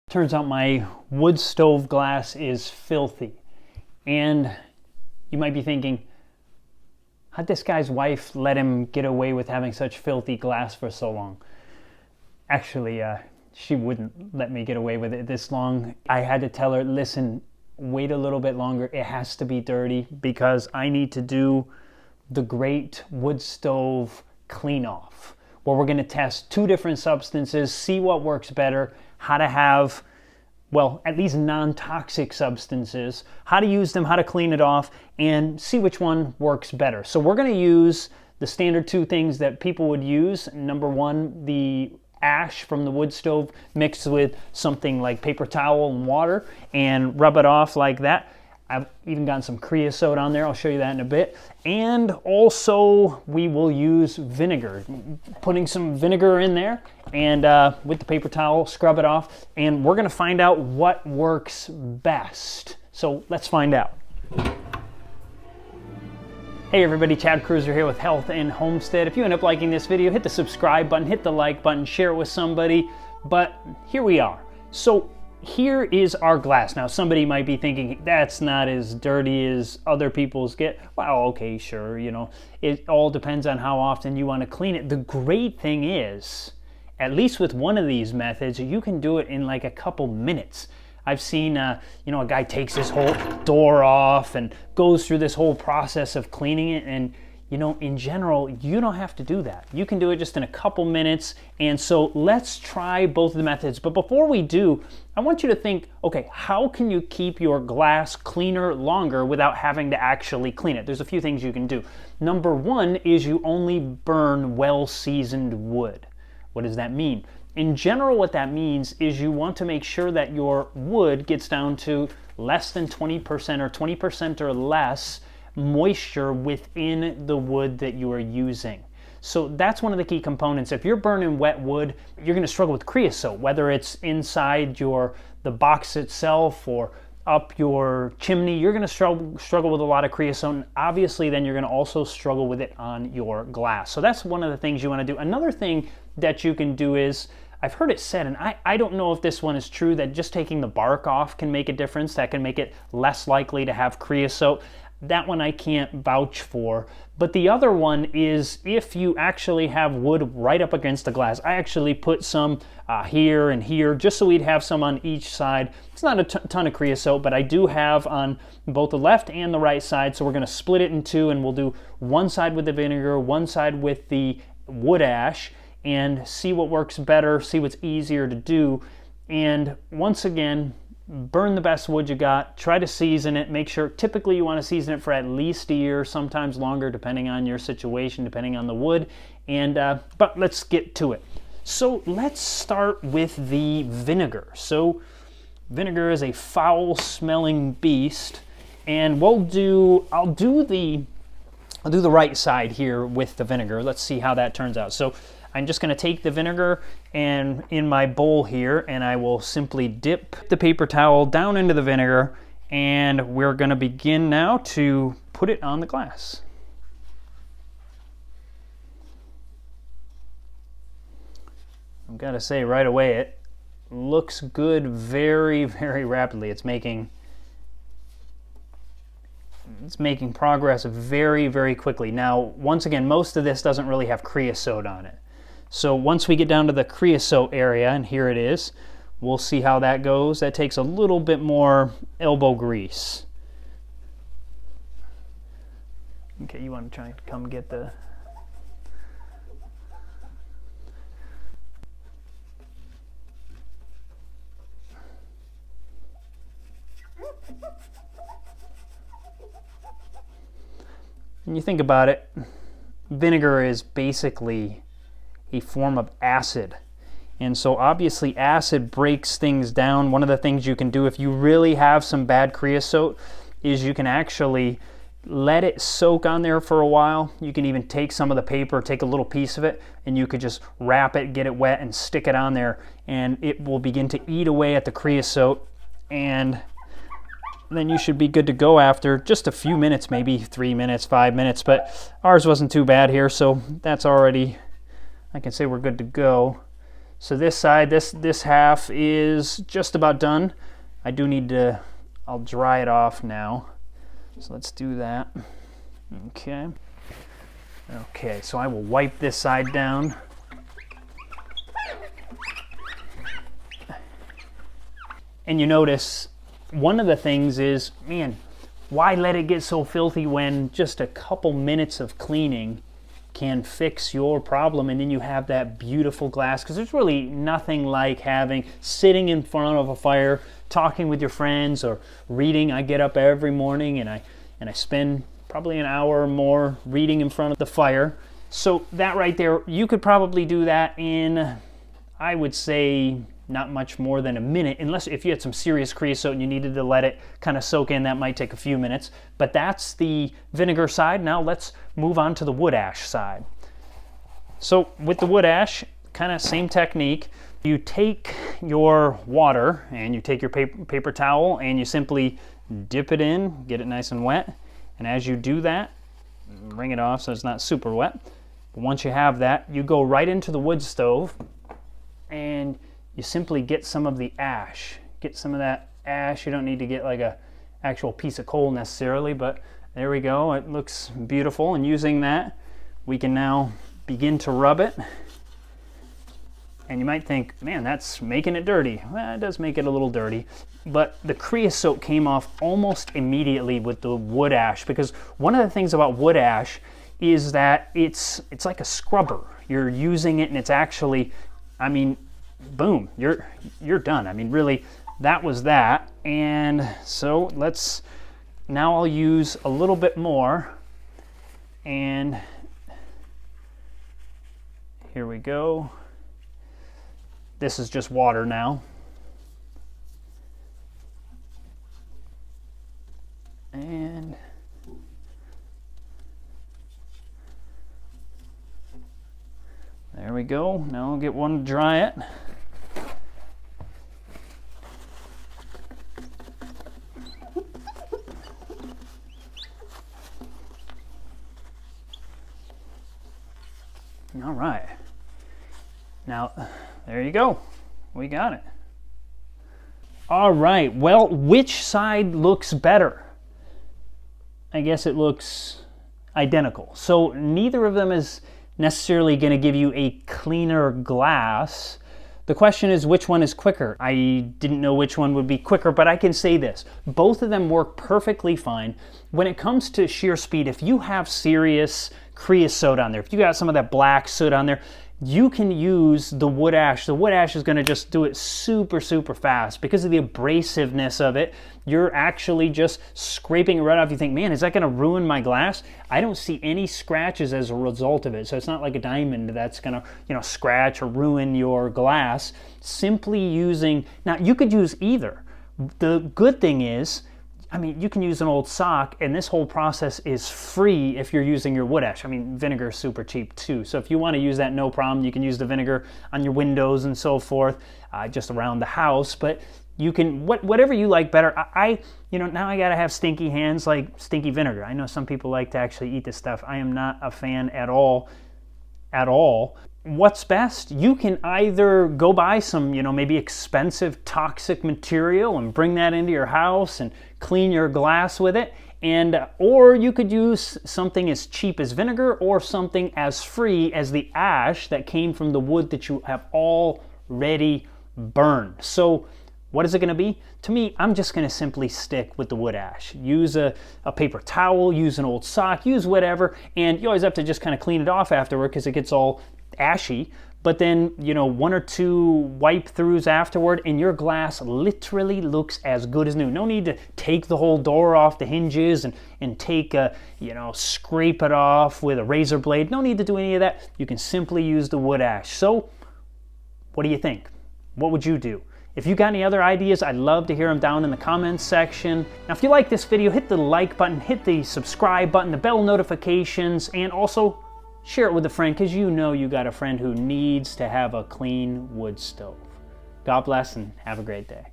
Turns out my wood stove glass is filthy. And you might be thinking, how'd this guy's wife let him get away with having such filthy glass for so long? Actually, she wouldn't let me get away with it this long. I had to tell her, listen, wait a little bit longer. It has to be dirty because I need to do the great wood stove clean off, where we're going to test 2 different substances, see what works better, how to have, well, at least non-toxic substances, how to use them, how to clean it off, and see which one works better. So we're going to use the standard 2 things that people would use. Number 1, the ash from the wood stove mixed with something like paper towel and water and rub it off like that. I've even gotten some creosote on there. I'll show you that in a bit. And also we will use vinegar. Putting some vinegar in there and with the paper towel, scrub it off. And we're gonna find out what works best. So let's find out. Hey everybody, Chad Cruiser here with Health and Homestead. If you end up liking this video, hit the subscribe button, hit the like button, share it with somebody. But here we are. So here is our glass. Now somebody might be thinking, that's not as dirty as other people's get. Well, okay, sure, you know, it all depends on how often you want to clean it. The great thing is, at least with one of these methods, you can do it in like a couple minutes. I've seen, you know, a guy takes his whole door off and goes through this whole process of cleaning it. And, you know, in general, you don't have to do that. You can do it just in a couple minutes. And so let's try both of the methods. But before we do, I want you to think, okay, how can you keep your glass cleaner longer without having to actually clean it? There's a few things you can do. Number 1 is you only burn well-seasoned wood. What does that mean? In general, what that means is you want to make sure that your wood gets down to less than 20% or 20% or less moisture within the wood that you are using. So that's one of the key components. If you're burning wet wood, you're going to struggle with creosote, whether it's inside the box itself or up your chimney. You're going to struggle with a lot of creosote, and obviously then you're going to also struggle with it on your glass. So that's one of the things you want to do. Another thing that you can do is, I've heard it said, and I don't know if this one is true, that just taking the bark off can make a difference. That can make it less likely to have creosote. That one I can't vouch for. But the other one is if you actually have wood right up against the glass. I actually put some here and here just so we'd have some on each side. It's not a ton of creosote, but I do have on both the left and the right side. So we're going to split it in 2, and we'll do one side with the vinegar, one side with the wood ash, and see what works better, see what's easier to do. And once again, burn the best wood you got, try to season it, make sure, typically you want to season it for at least a year, sometimes longer depending on your situation, depending on the wood. And but let's get to it. So let's start with the vinegar. So vinegar is a foul smelling beast, and I'll do the right side here with the vinegar. Let's see how that turns out. So I'm just going to take the vinegar and in my bowl here, and I will simply dip the paper towel down into the vinegar, and we're going to begin now to put it on the glass. I've got to say right away, it looks good very, very rapidly. It's making progress very, very quickly. Now, once again, most of this doesn't really have creosote on it. So once we get down to the creosote area, and here it is, we'll see how that goes. That takes a little bit more elbow grease. Okay, you want to try and come get the... When you think about it, vinegar is basically a form of acid. And so obviously acid breaks things down. One of the things you can do if you really have some bad creosote is you can actually let it soak on there for a while. You can even take some of the paper, take a little piece of it, and you could just wrap it, get it wet, and stick it on there, and it will begin to eat away at the creosote, and then you should be good to go after just a few minutes, maybe 3 minutes, 5 minutes, but ours wasn't too bad here, so that's already, I can say we're good to go. So this side, this half is just about done. I do need to, I'll dry it off now. So let's do that. Okay. Okay, so I will wipe this side down. And you notice, one of the things is, man, why let it get so filthy when just a couple minutes of cleaning can fix your problem, and then you have that beautiful glass? Because there's really nothing like sitting in front of a fire, talking with your friends, or reading. I get up every morning and I spend probably an hour or more reading in front of the fire. So that right there, you could probably do that in, I would say, not much more than a minute, unless if you had some serious creosote and you needed to let it kind of soak in, that might take a few minutes. But that's the vinegar side. Now let's move on to the wood ash side. So with the wood ash, kind of same technique. You take your water and you take your paper towel and you simply dip it in, get it nice and wet. And as you do that, wring it off so it's not super wet. But once you have that, you go right into the wood stove and you simply get some of the ash. Get some of that ash. You don't need to get like a actual piece of coal necessarily, but there we go. It looks beautiful. And using that, we can now begin to rub it. And you might think, man, that's making it dirty. Well, it does make it a little dirty. But the creosote came off almost immediately with the wood ash, because one of the things about wood ash is that it's like a scrubber. You're using it and it's actually, I mean, boom, you're done. I mean, really, that was that. And so now I'll use a little bit more. And here we go. This is just water now. And there we go. Now I'll get one to dry it. All right. Now, there you go. We got it. All right. Well, which side looks better? I guess it looks identical. So neither of them is necessarily going to give you a cleaner glass. The question is, which one is quicker? I didn't know which one would be quicker, but I can say this. Both of them work perfectly fine. When it comes to shear speed, if you have serious creosote on there, if you got some of that black soot on there, you can use the wood ash. The wood ash is going to just do it super, super fast. Because of the abrasiveness of it, you're actually just scraping it right off. You think, man, is that going to ruin my glass? I don't see any scratches as a result of it. So it's not like a diamond that's going to, scratch or ruin your glass. Simply using, now you could use either. The good thing is, I mean, you can use an old sock, and this whole process is free if you're using your wood ash. I mean, vinegar is super cheap too. So if you want to use that, no problem. You can use the vinegar on your windows and so forth, just around the house. But you can, whatever you like better. Now I got to have stinky hands like stinky vinegar. I know some people like to actually eat this stuff. I am not a fan at all. What's best? You can either go buy some, maybe expensive toxic material and bring that into your house and clean your glass with it, or you could use something as cheap as vinegar or something as free as the ash that came from the wood that you have already burned. So what is it going to be? To me, I'm just going to simply stick with the wood ash. Use a paper towel, use an old sock, use whatever, and you always have to just kind of clean it off afterward because it gets all ashy. But then, one or two wipe throughs afterward, and your glass literally looks as good as new. No need to take the whole door off the hinges and take scrape it off with a razor blade. No need to do any of that. You can simply use the wood ash. So, what do you think? What would you do? If you got any other ideas, I'd love to hear them down in the comments section. Now, if you like this video, hit the like button, hit the subscribe button, the bell notifications, and also share it with a friend, because you got a friend who needs to have a clean wood stove. God bless and have a great day.